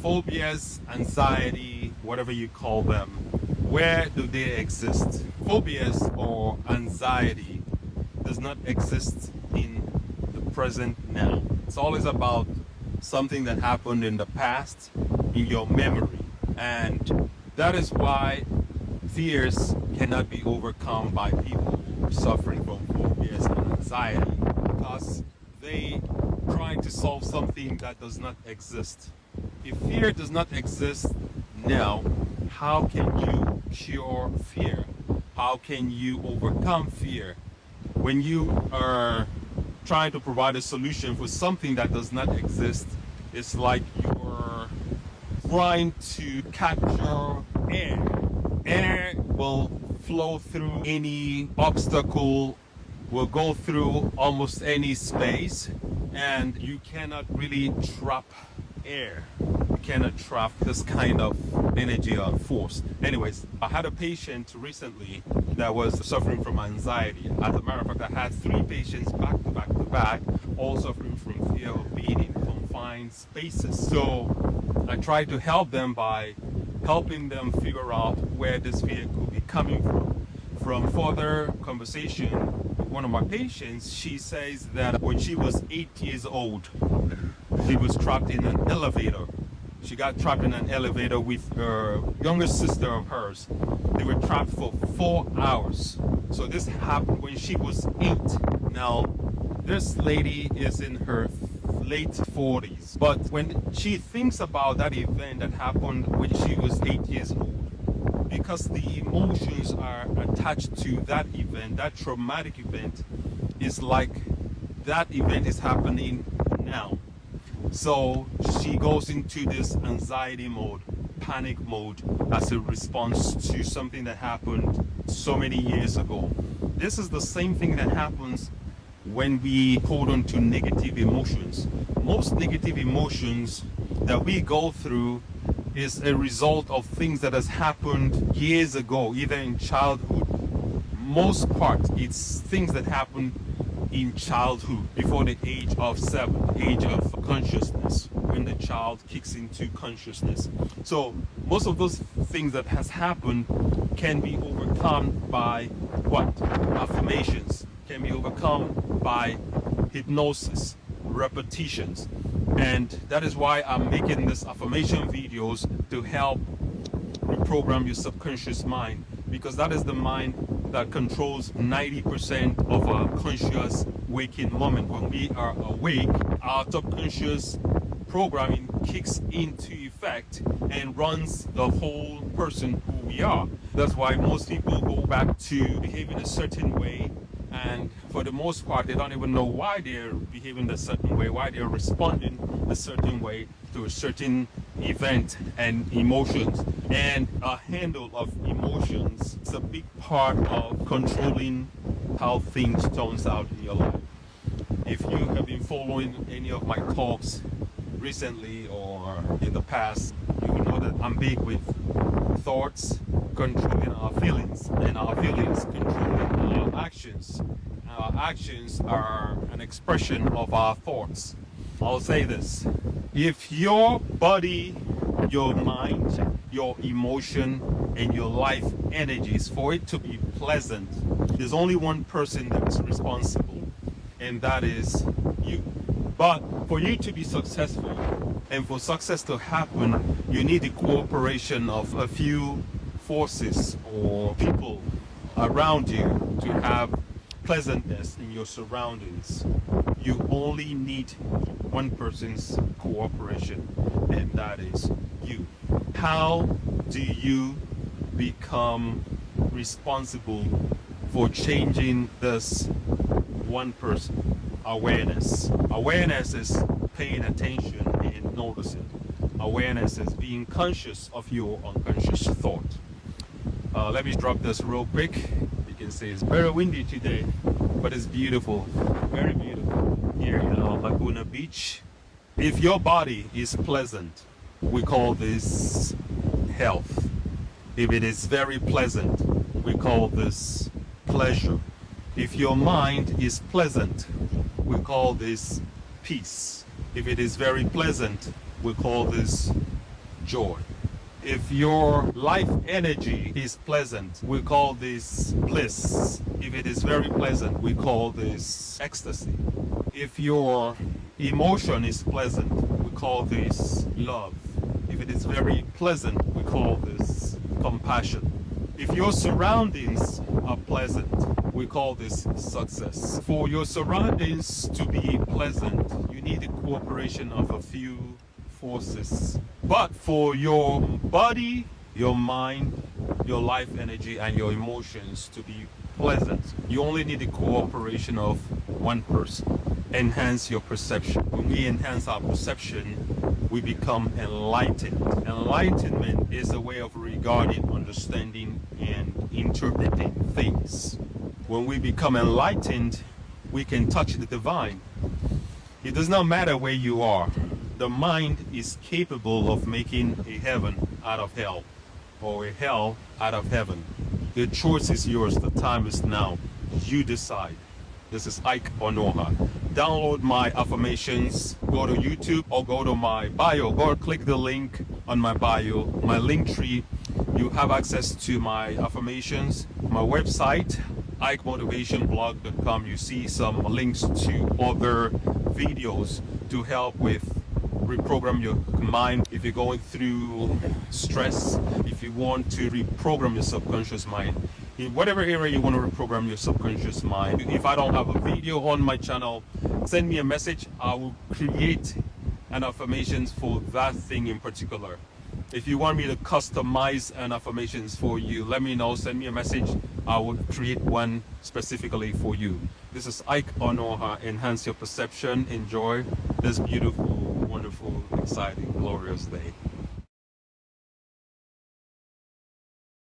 Phobias, anxiety, whatever you call them, where do they exist? Phobias or anxiety does not exist in the present now. It's always about something that happened in the past, in your memory. And that is why fears cannot be overcome by people who are suffering from phobias and anxiety, because they try to solve something that does not exist. If fear does not exist now, how can you cure fear? How can you overcome fear? When you are trying to provide a solution for something that does not exist, it's like you're trying to capture air. Air will flow through any obstacle, will go through almost any space, and you cannot really trap air. You cannot trap this kind of energy or force. Anyways, I had a patient recently that was suffering from anxiety. As a matter of fact, I had 3 patients back to back to back, all suffering from fear of being in confined spaces. So I tried to help them by helping them figure out where this fear could be coming from. From further conversation with one of my patients, she says that when she was 8 years old, she was trapped in an elevator. She got trapped in an elevator with her younger sister of hers. They were trapped for 4 hours. So this happened when she was 8. Now, this lady is in her late 40s. But when she thinks about that event that happened when she was 8 years old, because the emotions are attached to that event, that traumatic event, is like that event is happening now. So she goes into this anxiety mode, panic mode, as a response to something that happened so many years ago. This is the same thing that happens when we hold on to negative emotions. Most negative emotions that we go through is a result of things that has happened years ago, either in childhood. Most part, it's things that happen in childhood, before the age of 7, age of consciousness, when the child kicks into consciousness. So most of those things that has happened can be overcome by what? Affirmations. Can be overcome by hypnosis, repetitions. And that is why I'm making this affirmation videos, to help reprogram your subconscious mind, because that is the mind that controls 90% of our conscious waking moment. When we are awake, our subconscious programming kicks into effect and runs the whole person who we are. That's why most people go back to behaving a certain way, and for the most part they don't even know why they're behaving a certain way, why they're responding a certain way to a certain event and emotions. And a handle of emotions is a big part of controlling how things turns out in your life. If you have been following any of my talks recently or in the past, you will know that I'm big with thoughts controlling our feelings, and our feelings controlling our actions. Our actions are an expression of our thoughts. I'll say this: if your body, your mind, your emotion, and your life energies, for it to be pleasant, there's only one person that's responsible, and that is you. But for you to be successful, and for success to happen, you need the cooperation of a few forces or people around you to have pleasantness in your surroundings. You only need one person's cooperation, and that is you. How do you become responsible for changing this one person? Awareness. Awareness is paying attention and noticing. Awareness is being conscious of your unconscious thought. Let me drop this real quick. You can see it's very windy today, but it's beautiful, very beautiful here in Laguna Beach. If your body is pleasant, we call this health. If it is very pleasant, we call this pleasure. If your mind is pleasant, we call this peace. If it is very pleasant, we call this joy. If your life energy is pleasant, we call this bliss. If it is very pleasant, we call this ecstasy. If your emotion is pleasant, we call this love. If it is very pleasant, we call this compassion. If your surroundings are pleasant, we call this success. For your surroundings to be pleasant, you need the cooperation of a few forces. But for your body, your mind, your life energy, and your emotions to be pleasant, you only need the cooperation of one person. Enhance your perception. When we enhance our perception, we become enlightened. Enlightenment is a way of regarding, understanding, and interpreting things. When we become enlightened, we can touch the divine. It does not matter where you are. The mind is capable of making a heaven out of hell, or a hell out of heaven. The choice is yours. The time is now. You decide. This is Ike Onoha. Download my affirmations. Go to YouTube or go to my bio. Or click the link on my bio, my link tree. You have access to my affirmations, my website, IkeMotivationBlog.com. You see some links to other videos to help with reprogram your mind. If you're going through stress, if you want to reprogram your subconscious mind, in whatever area you want to reprogram your subconscious mind. If I don't have a video on my channel, send me a message. I will create an affirmations for that thing in particular. If you want me to customize an affirmations for you, let me know. Send me a message. I will create one specifically for you. This is Ike Onoha. Enhance your perception. Enjoy this beautiful, wonderful, exciting, glorious day.